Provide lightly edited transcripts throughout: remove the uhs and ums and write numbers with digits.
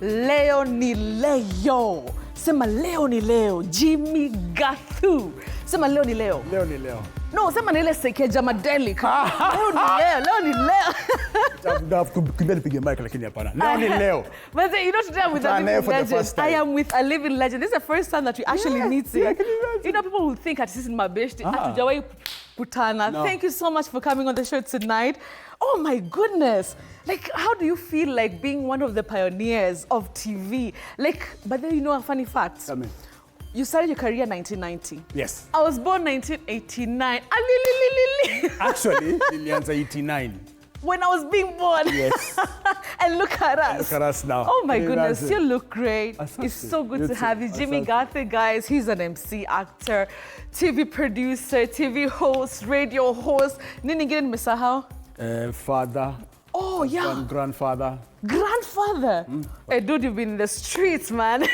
Leo ni leo. Sema leo ni leo. Jimmy Gathu. Sema leo ni leo. Leo ni leo. No, sema ni ile sekeja madeli. Leo ni leo. Dafu kumbia nipige mic lakini hapana. Leo ni leo. But you know, today I'm with a living legend. I am with a living legend. This is the first time that we actually meet. You know, people will think at this in my best. Kutana. No. Thank you so much for coming on the show tonight. Oh my goodness. Like, how do you feel like being one of the pioneers of TV? Like, but then you know a funny fact. Tell me. You started your career in 1990. Yes. I was born 1989. Actually, nilianza 89. When I was being born. Yes. And look at us. Look at us now. Oh my goodness, you look great. It's so good to have you. Jimmy Gathu, guys, he's an MC, actor, TV producer, TV host, radio host. Nini ngine nimesahau? Father. Oh, yeah. Grandfather. Grandfather? Hey, dude, you've been in the streets, man.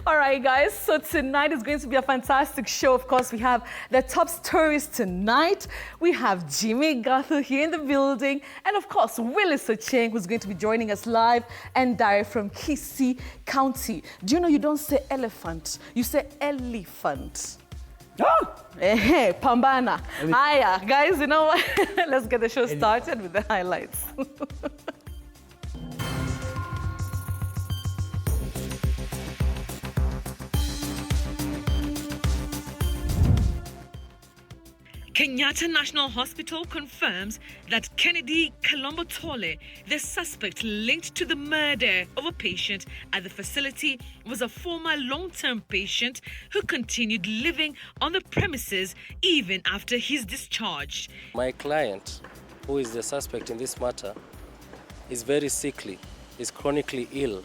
All right, guys. So tonight is going to be a fantastic show. Of course, we have the top stories tonight. We have Jimmy Gathu here in the building. And, of course, Willis Ocheng, who's going to be joining us live and direct from Kisii County. Do you know you don't say elephant? You say elephant. Pambana. Hiya, guys, you know what? Let's get the show started with the highlights. Kenyatta National Hospital confirms that Kennedy Kalombo Tole, the suspect linked to the murder of a patient at the facility, was a former long-term patient who continued living on the premises even after his discharge. My client, who is the suspect in this matter, is very sickly, is chronically ill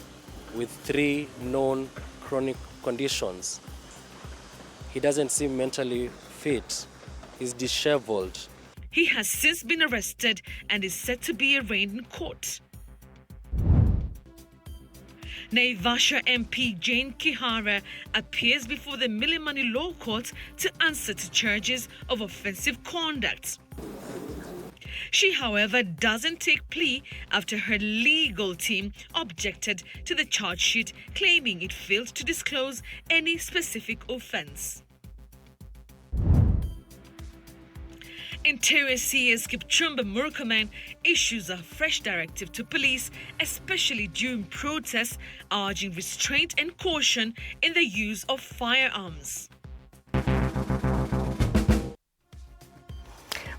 with 3 known chronic conditions. He doesn't seem mentally fit. Is disheveled. He has since been arrested and is set to be arraigned in court. Naivasha MP Jane Kihara appears before the Milimani Law Court to answer to charges of offensive conduct. She, however, doesn't take plea after her legal team objected to the charge sheet, claiming it failed to disclose any specific offense. Interior CS Kipchumba Murkomen issues a fresh directive to police, especially during protests, urging restraint and caution in the use of firearms.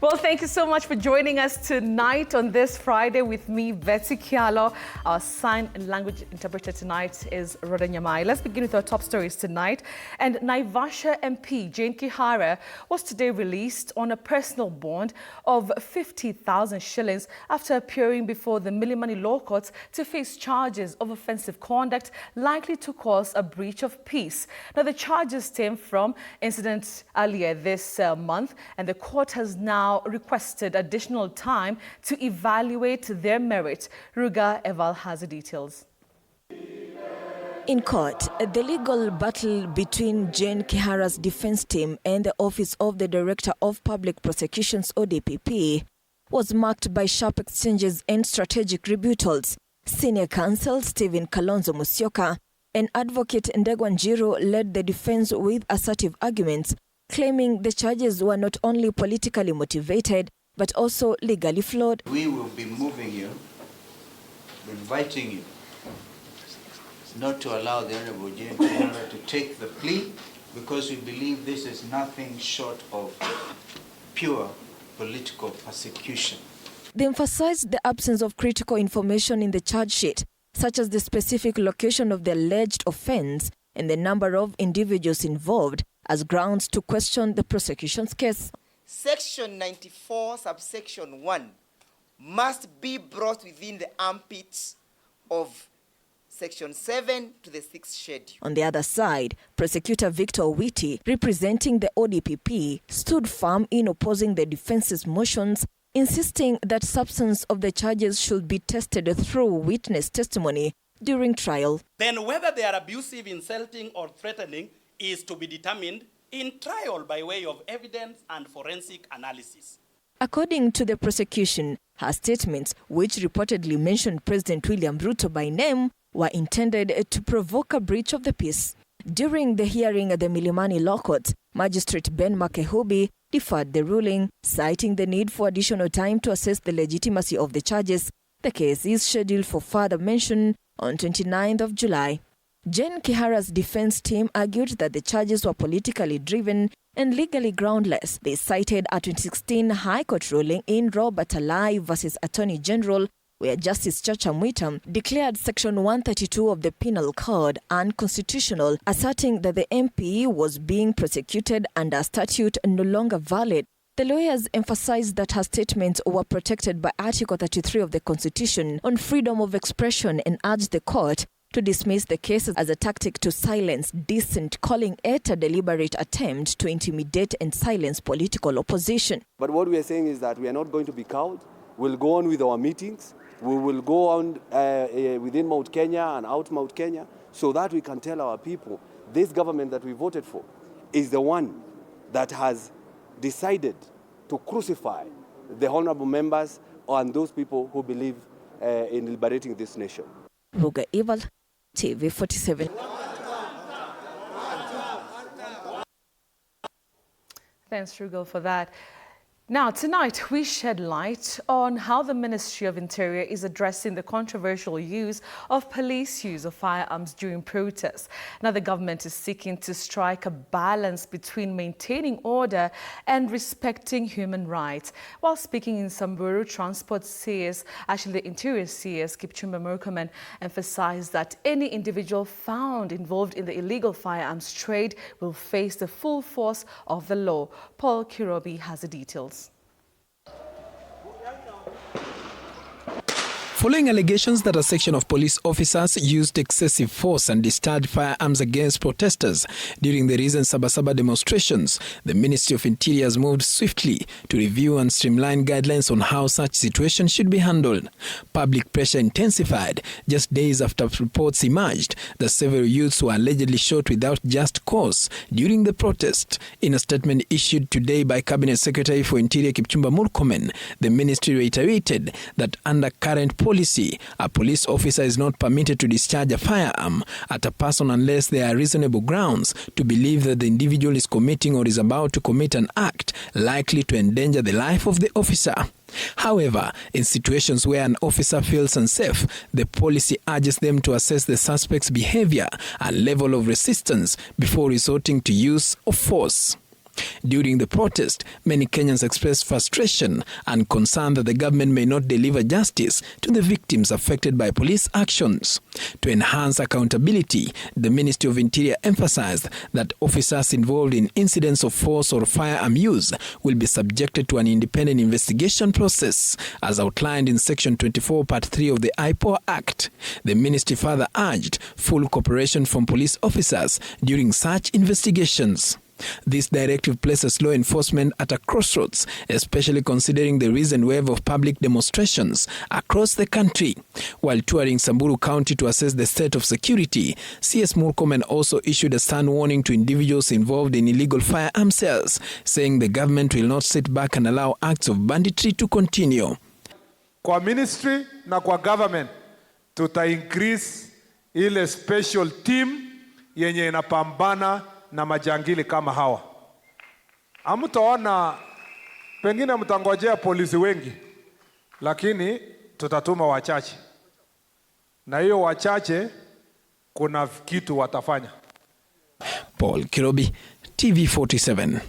Well, thank you so much for joining us tonight on this Friday with me, Betty Kialo. Our sign and language interpreter tonight is Rhoda Nyamai. Let's begin with our top stories tonight. And Naivasha MP Jane Kihara was today released on a personal bond of 50,000 shillings after appearing before the Milimani Law Courts to face charges of offensive conduct likely to cause a breach of peace. Now, the charges stem from incidents earlier this month, and the court has now requested additional time to evaluate their merit. Ruga Eval has the details. In court, the legal battle between Jane Kihara's defense team and the Office of the Director of Public Prosecutions (ODPP) was marked by sharp exchanges and strategic rebuttals. Senior counsel Stephen Kalonzo Musyoka and advocate Ndegwa Njiru led the defense with assertive arguments, claiming the charges were not only politically motivated, but also legally flawed. We will be moving you, inviting you, not to allow the Honorable Jane Kihara to take the plea, because we believe this is nothing short of pure political persecution. They emphasized the absence of critical information in the charge sheet, such as the specific location of the alleged offense and the number of individuals involved, as grounds to question the prosecution's case. Section 94, subsection 1 must be brought within the armpits of Section 7 to the 6th schedule. On the other side, Prosecutor Victor Witi, representing the ODPP, stood firm in opposing the defense's motions, insisting that substance of the charges should be tested through witness testimony during trial. Then whether they are abusive, insulting, or threatening is to be determined in trial by way of evidence and forensic analysis. According to the prosecution, her statements, which reportedly mentioned President William Ruto by name, were intended to provoke a breach of the peace. During the hearing at the Milimani Law Court, Magistrate Ben Makehubi deferred the ruling, citing the need for additional time to assess the legitimacy of the charges. The case is scheduled for further mention on 29th of July. Jane Kihara's defense team argued that the charges were politically driven and legally groundless. They cited a 2016 High Court ruling in Robert Alai versus Attorney General, where Justice Chacha Mwita declared Section 132 of the Penal Code unconstitutional, asserting that the MP was being prosecuted under a statute no longer valid. The lawyers emphasized that her statements were protected by Article 33 of the Constitution on freedom of expression and urged the court to dismiss the case as a tactic to silence dissent, calling it a deliberate attempt to intimidate and silence political opposition. But what we are saying is that we are not going to be cowed. We'll go on with our meetings. We will go on within Mount Kenya and out Mount Kenya so that we can tell our people this government that we voted for is the one that has decided to crucify the honorable members and those people who believe in liberating this nation. Ruga Eval, TV 47. Thanks, Rugal, for that. Now, tonight, we shed light on how the Ministry of Interior is addressing the controversial use of police use of firearms during protests. Now, the government is seeking to strike a balance between maintaining order and respecting human rights. While speaking in Samburu, Transport CS, actually the Interior CS, Kipchumba Murkomen, emphasized that any individual found involved in the illegal firearms trade will face the full force of the law. Paul Kirobi has the details. Following allegations that a section of police officers used excessive force and discharged firearms against protesters during the recent Sabasaba demonstrations, the Ministry of Interior has moved swiftly to review and streamline guidelines on how such situations should be handled. Public pressure intensified just days after reports emerged that several youths were allegedly shot without just cause during the protest. In a statement issued today by Cabinet Secretary for Interior Kipchumba Murkomen, the ministry reiterated that under current policy, a police officer is not permitted to discharge a firearm at a person unless there are reasonable grounds to believe that the individual is committing or is about to commit an act likely to endanger the life of the officer. However, in situations where an officer feels unsafe, the policy urges them to assess the suspect's behavior and level of resistance before resorting to use of force. During the protest, many Kenyans expressed frustration and concern that the government may not deliver justice to the victims affected by police actions. To enhance accountability, the Ministry of Interior emphasized that officers involved in incidents of force or firearm use will be subjected to an independent investigation process, as outlined in Section 24, Part 3 of the IPOA Act. The ministry further urged full cooperation from police officers during such investigations. This directive places law enforcement at a crossroads, especially considering the recent wave of public demonstrations across the country. While touring Samburu County to assess the state of security, CS Murkomen also issued a stern warning to individuals involved in illegal firearm sales, saying the government will not sit back and allow acts of banditry to continue. Kwa ministry na kwa government, tuta increase ile special team yenye inapambana na majangili kama hawa. Hamtaona, pengine mtangojea polisi wengi, lakini tutatuma wachache. Na hiyo wachache kuna kitu watafanya. Paul Kirobi, TV 47.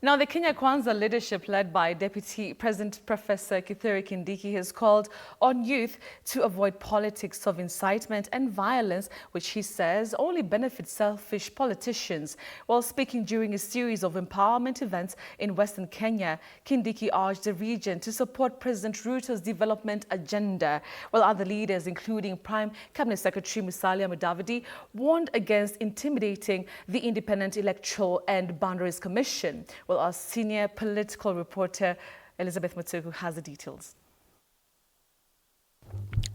Now, the Kenya Kwanza leadership led by Deputy President Professor Kithure Kindiki has called on youth to avoid politics of incitement and violence, which he says only benefits selfish politicians. While speaking during a series of empowerment events in Western Kenya, Kindiki urged the region to support President Ruto's development agenda, while other leaders, including Prime Cabinet Secretary Musalia Mudavadi, warned against intimidating the Independent Electoral and Boundaries Commission. Well, our senior political reporter, Elizabeth Mutsugu, has the details.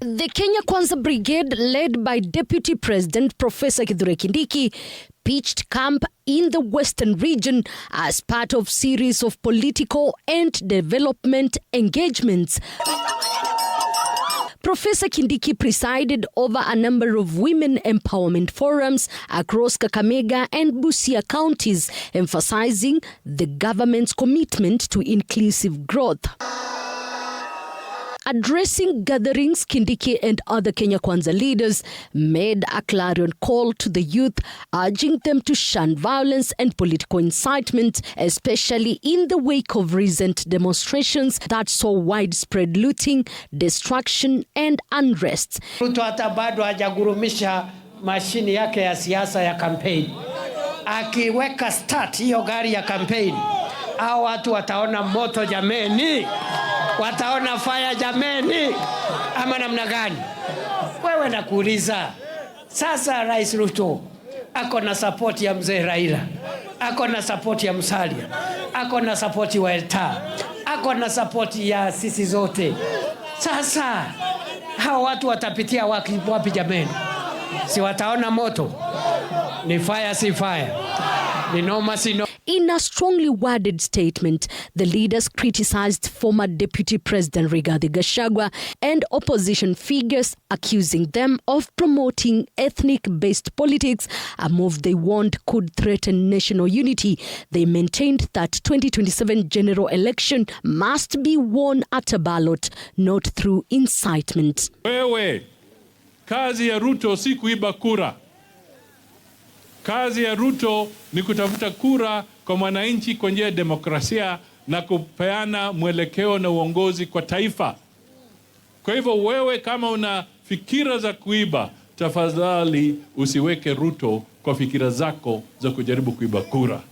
The Kenya Kwanza Brigade, led by Deputy President Professor Kithure Kindiki, pitched camp in the Western region as part of series of political and development engagements. Professor Kindiki presided over a number of women empowerment forums across Kakamega and Busia counties, emphasizing the government's commitment to inclusive growth. Addressing gatherings, Kindiki and other Kenya Kwanza leaders made a clarion call to the youth, urging them to shun violence and political incitement, especially in the wake of recent demonstrations that saw widespread looting, destruction and unrest. Ruto hata bado hajagurumisha mashini yake ya siasa ya campaign. Akiweka start hiyo gari ya campaign, hao watu wataona moto jameni. Wataona fire jameni, ama namna gani? Wewe nakuuliza. Sasa Rais Ruto ako na support ya mzee Raila, ako na support ya Musalia, ako na support wa Elta, ako na support ya sisi zote. Sasa hao watu watapitia wapi jameni? Si wataona moto? Ni fire si fire. Ni noma si noma. In a strongly worded statement, the leaders criticized former Deputy President Rigathi Gachagua and opposition figures, accusing them of promoting ethnic-based politics, a move they warned could threaten national unity. They maintained that 2027 general election must be won at a ballot, not through incitement. Wewe, kazi ya Ruto si kuiba kura. Kazi ya Ruto ni kutafuta kura kwa mwananchi kwa njia ya demokrasia na kupeana mwelekeo na uongozi kwa taifa. Kwa hivyo wewe kama una fikira za kuiba, tafadhali usiweke Ruto kwa fikira zako za kujaribu kuiba kura.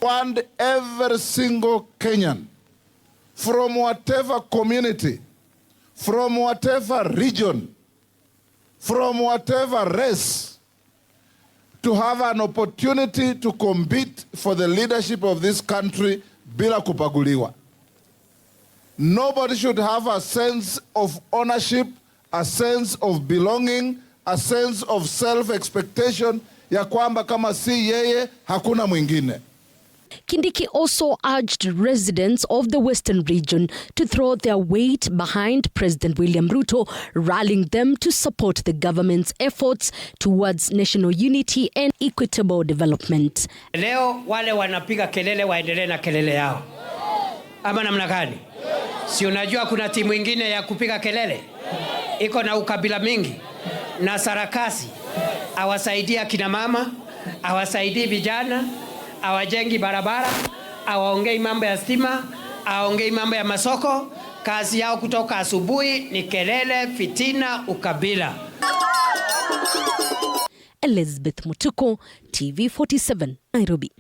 And every single Kenyan, from whatever community, from whatever region, from whatever race, to have an opportunity to compete for the leadership of this country bila kupaguliwa. Nobody should have a sense of ownership, a sense of belonging, a sense of self-expectation ya kwamba kama si yeye hakuna mwingine. Kindiki also urged residents of the Western region to throw their weight behind President William Ruto, rallying them to support the government's efforts towards national unity and equitable development. Leo wale wanapiga kelele waendelee na kelele yao. Ama namna gani? Si unajua kuna timu ingine ya kupiga kelele? Iko na ukabila mingi na sarakasi. Awasaidia kina mama, awasaidii vijana, awajengi barabara, awaongei mambo ya stima, awaongei mambo ya masoko. Kazi yao kutoka asubuhi ni kelele, fitina, ukabila. Elizabeth Mutuko, TV47, Nairobi.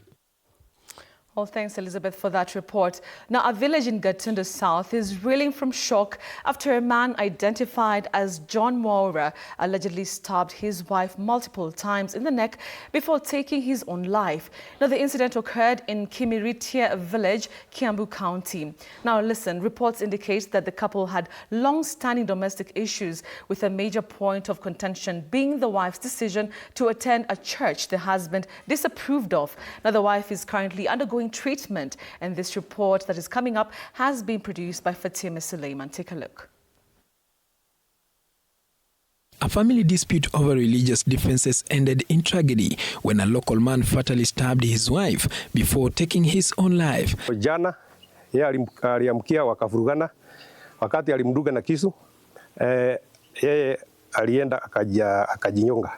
Well, thanks, Elizabeth, for that report. Now, a village in Gatundu South is reeling from shock after a man identified as John Mwaura allegedly stabbed his wife multiple times in the neck before taking his own life. Now, the incident occurred in Kimiritia village, Kiambu County. Now, listen, reports indicate that the couple had long-standing domestic issues, with a major point of contention being the wife's decision to attend a church the husband disapproved of. Now, the wife is currently undergoing treatment, and this report that is coming up has been produced by Fatima Suleiman. Take a look. A family dispute over religious differences ended in tragedy when a local man fatally stabbed his wife before taking his own life. Jana yeye aliamkia wakavurugana, wakati alimduga na kisu yeye alienda akajinyonga.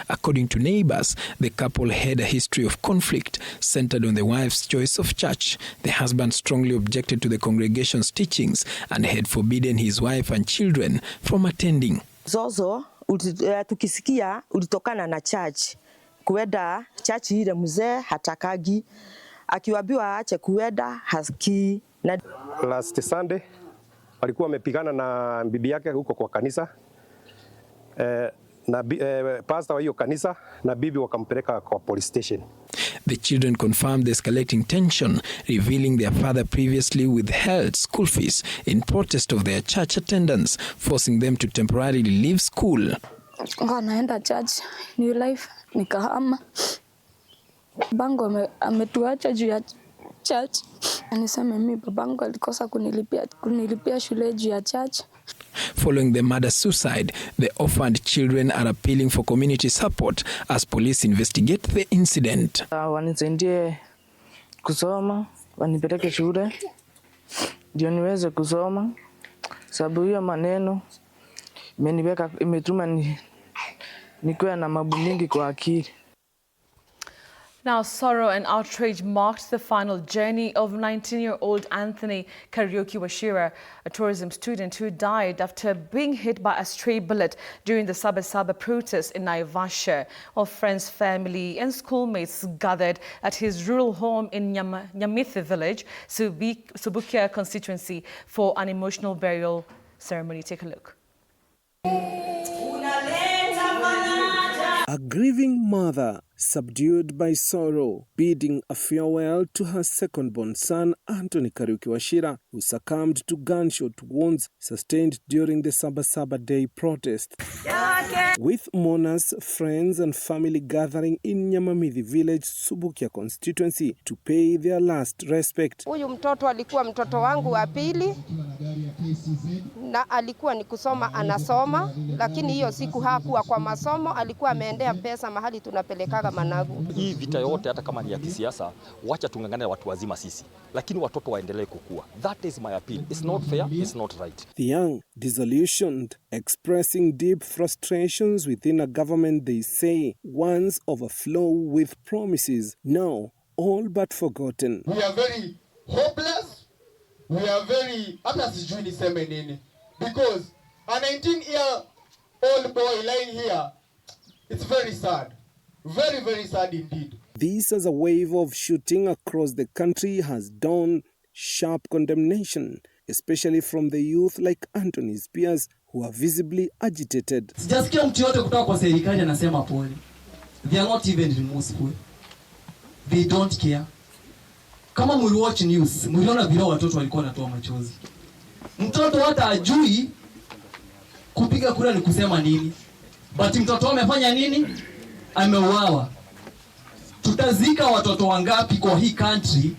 According to neighbors, the couple had a history of conflict centered on the wife's choice of church. The husband strongly objected to the congregation's teachings and had forbidden his wife and children from attending. Zozo tukisikia ulitokana na church. Kuenda church ile mzee hatakagi. Akiwaambiwa aache kuenda hasikii. Last Sunday walikuwa wamepigana na bibi yake huko kwa kanisa. Na pastor wa hiyo kanisa na bibi wakampeleka kwa police station. The children confirmed the escalating tension, revealing their father previously withheld school fees in protest of their church attendance, forcing them to temporarily leave school. Naenda church, New Life, nikahama. Babangu ametuacha juu ya church. Anisema mimi babangu alikosa kunilipia shule juu ya church. Following the murder-suicide, the orphaned children are appealing for community support as police investigate the incident. Wanisaidie kusoma, wanipeleke shule ndio niweze kusoma, sababu hiyo maneno imetuma nikuwe na mambo mingi kwa akili. Now, sorrow and outrage marked the final journey of 19-year-old Anthony Kariuki Wachira, a tourism student who died after being hit by a stray bullet during the Sabasaba protest in Naivasha. While friends, family and schoolmates gathered at his rural home in Nyamithi village, Subukia constituency, for an emotional burial ceremony. Take a look. A grieving mother, subdued by sorrow, bidding a farewell to her second-born son, Anthony Kariuki Wachira, who succumbed to gunshot wounds sustained during the Sabasaba Day protest. With mourners, friends and family gathering in Nyamithi village, Subukia constituency, to pay their last respect. Huyu mtoto alikuwa mtoto wangu wa pili na alikuwa ni kusoma anasoma, lakini hiyo siku hakuwa kwa masomo, alikuwa ameendea pesa mahali tunapelekaga managu. Hii vita yote hata kama ni ya kisiasa, wacha tungangane watu wazima sisi, lakini watoto waendelee kukua. That is my appeal. It's not fair, it's not right. The young, disillusioned, expressing deep frustrations within a government they say once overflow with promises, now all but forgotten. We are very hopeless. We are very because a 19-year-old boy lying here, it's very sad. Very, very sad indeed. This as a wave of shooting across the country has done sharp condemnation, especially from the youth like Anthony's peers who are visibly agitated. Sijasikia mtu yote kutoka kwa serikali anasema pole. They are not even remorseful. They don't care. Kama mliwatch news, mliona vile watoto walikuwa wanatoa machozi. Mtoto hata ajui kupiga kura ni kusema nini. But mtoto amefanya nini? Ameuawa. Tutazika watoto wangapi kwa hii country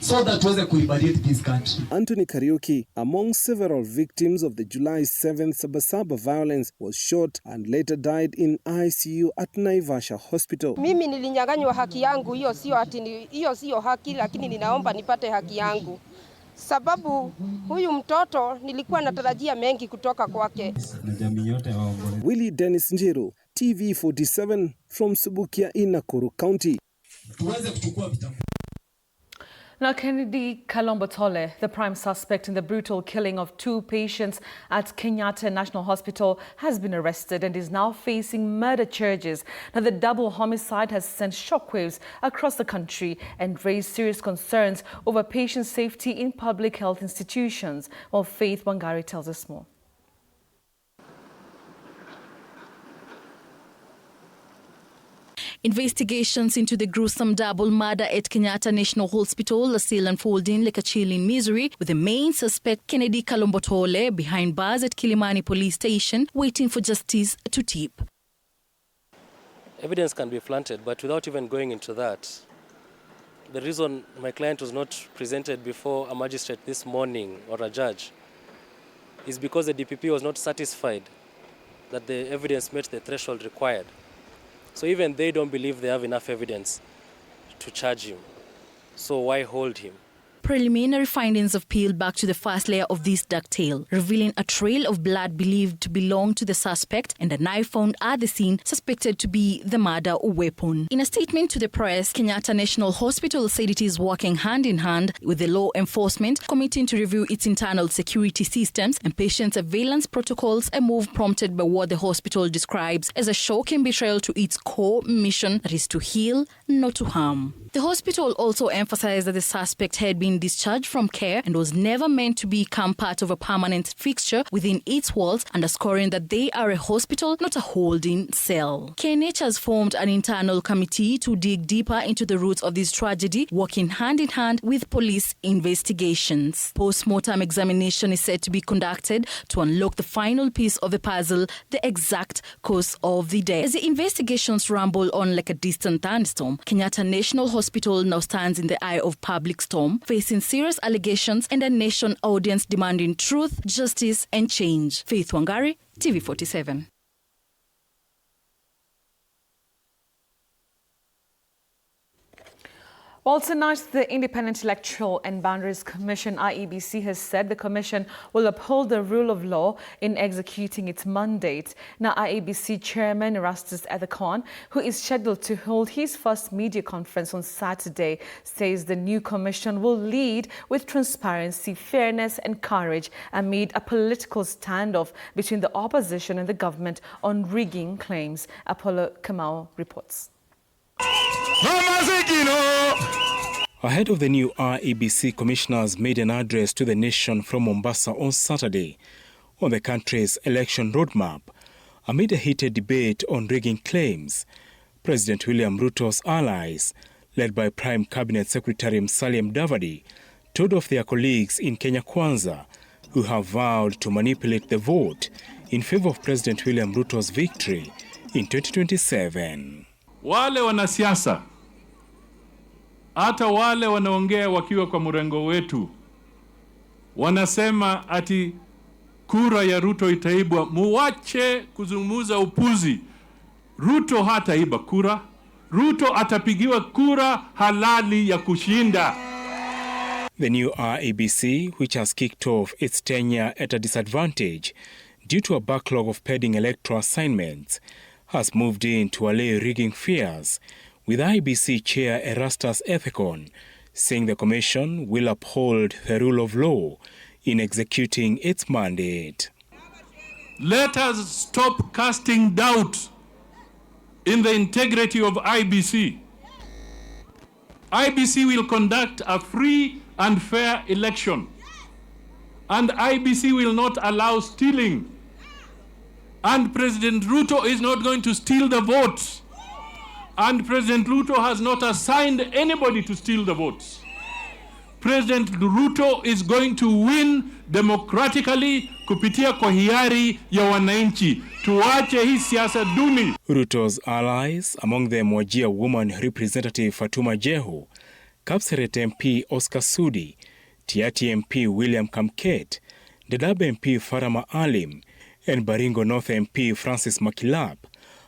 so that tuweze kuliberate this country. Anthony Kariuki, among several victims of the July 7th Sabasaba violence, was shot and later died in ICU at Naivasha Hospital. Mimi nilinyang'anywa haki yangu, hiyo sio haki, lakini ninaomba nipate haki yangu. Sababu huyu mtoto nilikuwa natarajia mengi kutoka kwake. Willie Dennis Njiru, TV47 from Subukia in Nakuru County. Now, Kennedy Kalombotole, the prime suspect in the brutal killing of 2 patients at Kenyatta National Hospital, has been arrested and is now facing murder charges. Now, the double homicide has sent shockwaves across the country and raised serious concerns over patient safety in public health institutions. Well, Faith Wangari tells us more. Investigations into the gruesome double murder at Kenyatta National Hospital are still unfolding like a chilling misery, with the main suspect, Kennedy Kalombotole, behind bars at Kilimani Police Station, waiting for justice to tip. Evidence can be planted, but without even going into that, the reason my client was not presented before a magistrate this morning or a judge is because the DPP was not satisfied that the evidence met the threshold required. So even they don't believe they have enough evidence to charge him. So why hold him? Preliminary findings have peeled back to the first layer of this dark tale, revealing a trail of blood believed to belong to the suspect and a knife found at the scene suspected to be the murder weapon. In a statement to the press, Kenyatta National Hospital said it is working hand in hand with the law enforcement, committing to review its internal security systems and patient surveillance protocols, a move prompted by what the hospital describes as a shocking betrayal to its core mission, that is to heal, not to harm. The hospital also emphasized that the suspect had been discharged from care and was never meant to become part of a permanent fixture within its walls, underscoring that they are a hospital, not a holding cell. KNH has formed an internal committee to dig deeper into the roots of this tragedy, working hand in hand with police investigations. Post-mortem examination is set to be conducted to unlock the final piece of the puzzle, the exact cause of the death. As the investigations rumble on like a distant thunderstorm, Kenyatta National Hospital now stands in the eye of public storm, facing facing serious allegations and a nation audience demanding truth, justice and change. Faith Wangari, TV47. Well, tonight, the Independent Electoral and Boundaries Commission, IEBC, has said the commission will uphold the rule of law in executing its mandate. Now, IEBC Chairman Erastus Ethekon, who is scheduled to hold his first media conference on Saturday, says the new commission will lead with transparency, fairness and courage amid a political standoff between the opposition and the government on rigging claims. Apollo Kamau reports. Ahead of the new IEBC commissioners made an address to the nation from Mombasa on Saturday on the country's election roadmap, amid a heated debate on rigging claims, President William Ruto's allies, led by Prime Cabinet Secretary Musalia Mudavadi, told off their colleagues in Kenya Kwanza, who have vowed to manipulate the vote in favor of President William Ruto's victory in 2027. Wale wanasiasa, hata wale wanaongea wakiwa kwa mrengo wetu, wanasema ati kura ya Ruto itaibwa. Muwache kuzungumza upuzi. Ruto hataiba kura. Ruto atapigiwa kura halali ya kushinda. The new IEBC, which has kicked off its tenure at a disadvantage due to a backlog of pending electoral assignments, has moved in to allay rigging fears, with IEBC Chair Erastus Ethekon saying the commission will uphold the rule of law in executing its mandate. Let us stop casting doubt in the integrity of IEBC. IEBC will conduct a free and fair election, and IEBC will not allow stealing. And President Ruto is not going to steal the votes. And President Ruto has not assigned anybody to steal the votes. President Ruto is going to win democratically kupitia kwa hiari ya wananchi. Tuache hii siasa duni. Ruto's allies, among them Wajir woman Representative Fatuma Jehu, Kapseret MP Oscar Sudi, Tiati MP William Kamket, Dadaab MP Farama Alim, and Baringo North MP Francis Makilap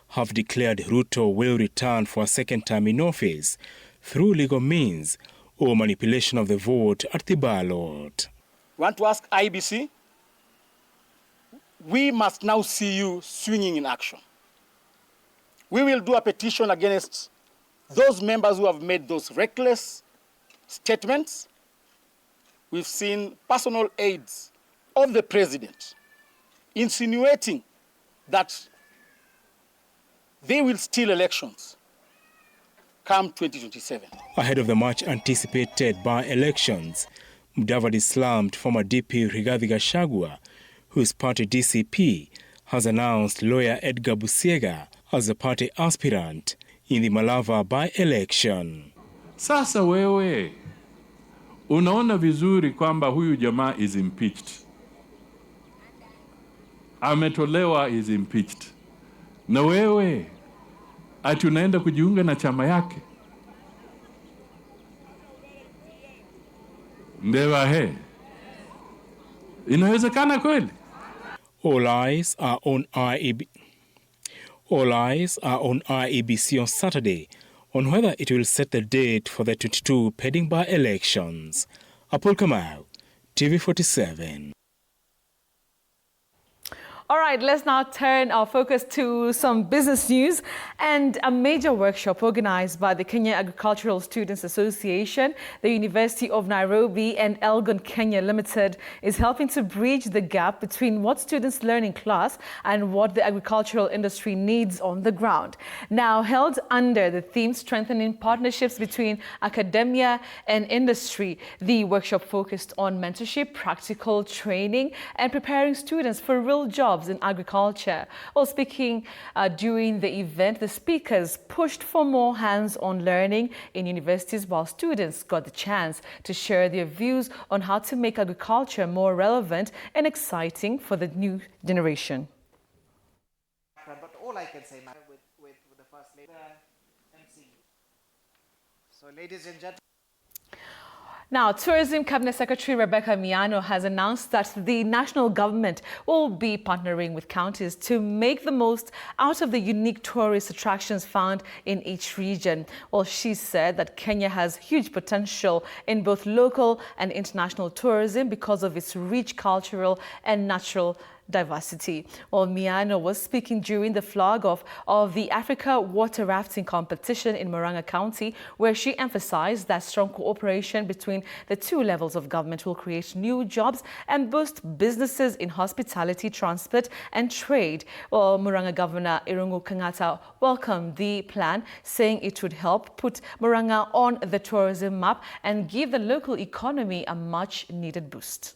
have declared Ruto will return for a second term in office through legal means or manipulation of the vote at the ballot. We want to ask IEBC, we must now see you swinging in action. We will do a petition against those members who have made those reckless statements. We've seen personal aides of the president insinuating that they will steal elections come 2027. Ahead of the much anticipated by-elections, Mudavadi slammed former DP Rigathi Gachagua, whose party DCP has announced lawyer Edgar Busiega as the party aspirant in the Malava by-election. Sasa wewe unaona vizuri kwamba huyu jamaa is impeached. Ametolewa, is impeached. Na wewe ati unaenda kujiunga na chama yake. Ndewa he. Inawezekana kweli? All eyes are on IEBC on Saturday on whether it will set the date for the 22 pending by-elections. Apol Kamau, TV47. All right, let's now turn our focus to some business news. And a major workshop organized by the Kenya Agricultural Students Association, the University of Nairobi and Elgon Kenya Limited is helping to bridge the gap between what students learn in class and what the agricultural industry needs on the ground. Now held under the theme Strengthening Partnerships Between Academia and Industry, the workshop focused on mentorship, practical training and preparing students for real jobs in agriculture. While speaking during the event, the speakers pushed for more hands-on learning in universities while students got the chance to share their views on how to make agriculture more relevant and exciting for the new generation. But all I can say now with the First Lady, MC. So ladies and gentlemen. Now, Tourism Cabinet Secretary Rebecca Miano has announced that the national government will be partnering with counties to make the most out of the unique tourist attractions found in each region. Well, she said that Kenya has huge potential in both local and international tourism because of its rich cultural and natural diversity. Well, Miano was speaking during the flag-off of the Africa Water Rafting Competition in Murang'a County, where she emphasized that strong cooperation between the two levels of government will create new jobs and boost businesses in hospitality, transport and trade. Well, Murang'a Governor Irungu Kang'ata welcomed the plan, saying it would help put Murang'a on the tourism map and give the local economy a much-needed boost.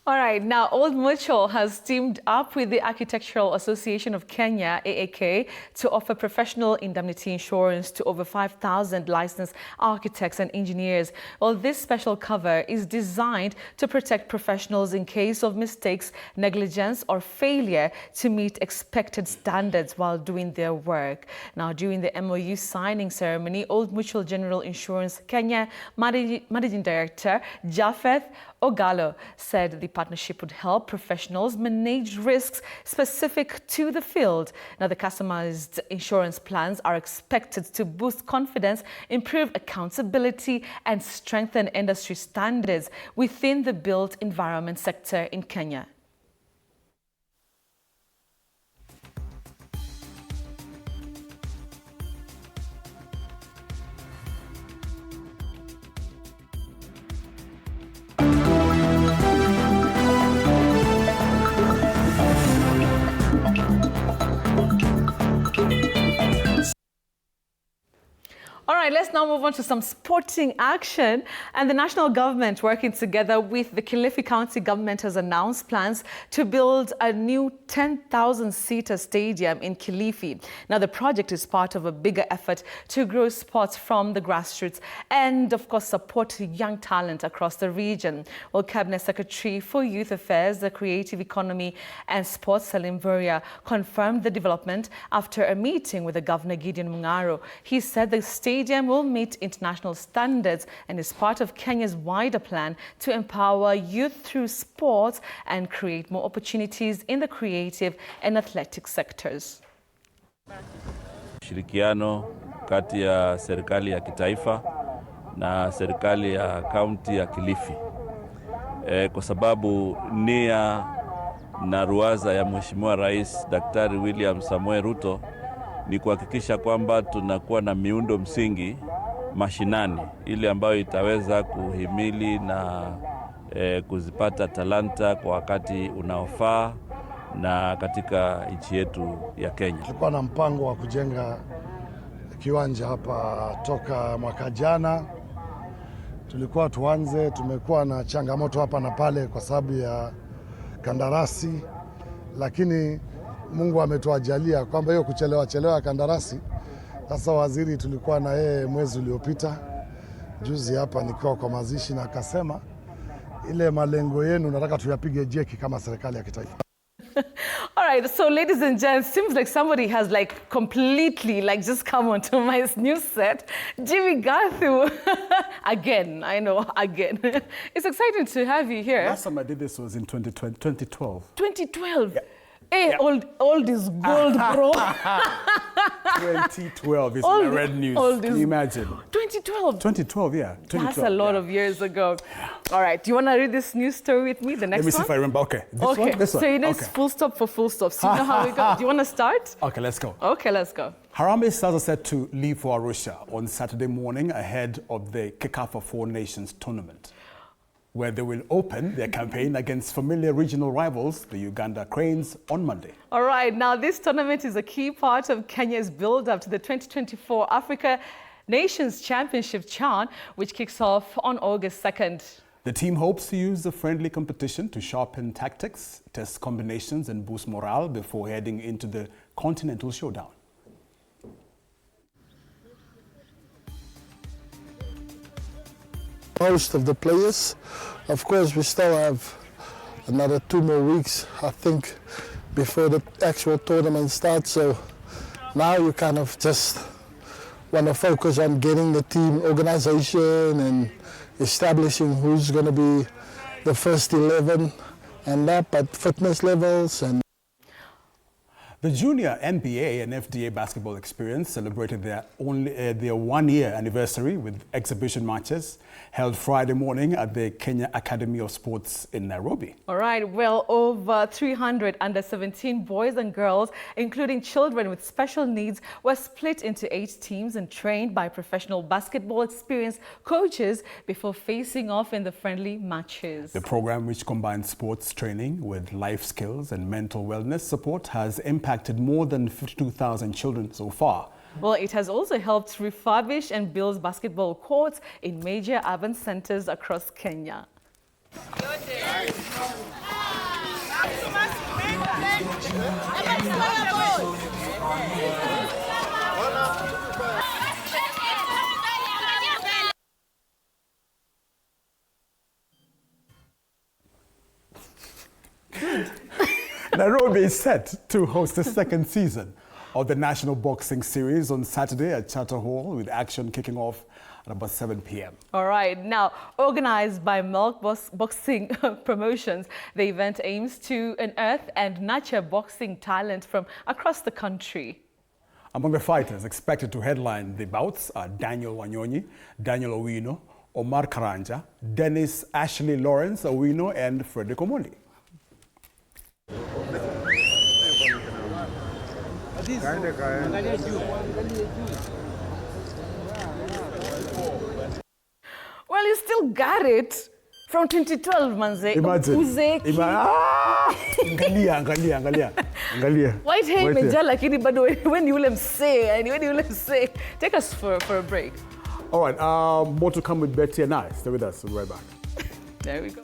All right, now Old Mutual has teamed up with the Architectural Association of Kenya, AAK, to offer professional indemnity insurance to over 5,000 licensed architects and engineers. Well, this special cover is designed to protect professionals in case of mistakes, negligence, or failure to meet expected standards while doing their work. Now, during the MOU signing ceremony, Old Mutual General Insurance Kenya Managing Director Japheth Ogalo said the partnership would help professionals manage risks specific to the field. Now, the customized insurance plans are expected to boost confidence, improve accountability, and strengthen industry standards within the built environment sector in Kenya. All right, let's now move on to some sporting action. And the national government, working together with the Kilifi County government, has announced plans to build a new 10,000-seater stadium in Kilifi. Now, the project is part of a bigger effort to grow sports from the grassroots and, of course, support young talent across the region. Well, Cabinet Secretary for Youth Affairs, the Creative Economy and Sports, Salim Vuria, confirmed the development after a meeting with the Governor Gideon Mung'aro. He said the stadium will meet international standards and is part of Kenya's wider plan to empower youth through sports and create more opportunities in the creative and athletic sectors. Ushirikiano kati ya serikali ya kitaifa na serikali ya kaunti ya Kilifi. Kwa sababu nia na ruwaza ya Mheshimiwa Rais Daktari William Samoei Ruto ni kuhakikisha kwamba tunakuwa na miundo msingi mashinani ile ambayo itaweza kuhimili na kuzipata talanta kwa wakati unaofaa na katika nchi yetu ya Kenya. Tulikuwa na mpango wa kujenga kiwanja hapa toka mwaka jana. Tulikuwa tuanze, tumekuwa na changamoto hapa na pale kwa sababu ya kandarasi, lakini Mungu ametuajalia kwamba hiyo kuchelewa kandarasi. Sasa waziri tulikuwa na yeye mwezi uliopita, juzi hapa nikiwa kwa mazishi, na akasema ile malengo yenu nataka tuyapige jeki kama serikali ya kitaifa. All right, so ladies and gents, seems like somebody has completely just come onto my news set. Jimmy Gathu, again, I know, again. It's exciting to have you here. Last time I did this was in 2012. 2012? Yeah. Hey, old is gold, bro. 2012 is in the red news. Can you imagine? 2012? 2012, yeah. 2012, that's a lot of years ago. All right, do you want to read this news story with me, the next one? Let me see if I remember. Okay, this one? This one? So you know it's full stop for full stop. So you know how we go. Do you want to start? Okay, let's go. Okay, let's go. Harambee Stars are set to leave for Arusha on Saturday morning ahead of the Kikafa Four Nations tournament, where they will open their campaign against familiar regional rivals, the Uganda Cranes, on Monday. All right, now this tournament is a key part of Kenya's build-up to the 2024 Africa Nations Championship CHAN, which kicks off on August 2nd. The team hopes to use the friendly competition to sharpen tactics, test combinations, and boost morale before heading into the Continental Showdown. most of the players. Of course, we still have another 2 more weeks, I think, before the actual tournament starts. So now you kind of just want to focus on getting the team organization and establishing who's going to be the first 11 and that, but fitness levels and. The Junior NBA and FDA basketball experience celebrated their 1-year anniversary with exhibition matches held Friday morning at the Kenya Academy of Sports in Nairobi. All right, well, over 300 under-17 boys and girls, including children with special needs, were split into 8 teams and trained by professional basketball experienced coaches before facing off in the friendly matches. The program, which combines sports training with life skills and mental wellness support, has impacted more than 52,000 children so far. Well, it has also helped refurbish and build basketball courts in major urban centers across Kenya. Nairobi is set to host the second season of the National Boxing Series on Saturday at Charter Hall, with action kicking off at about 7 p.m. All right, now organized by Milk Boxing Promotions, the event aims to unearth and nurture boxing talent from across the country. Among the fighters expected to headline the bouts are Daniel Wanyonyi, Daniel Owino, Omar Karanja, Dennis Ashley Lawrence Owino, and Frederick Omondi. Well, you still got it from 2012, manze. Imagine. Angalia. White hair imejaa lakini bado when you let him say. Take us for a break. All right, more to come with Betty and I. Stay with us. We'll be right back. There we go.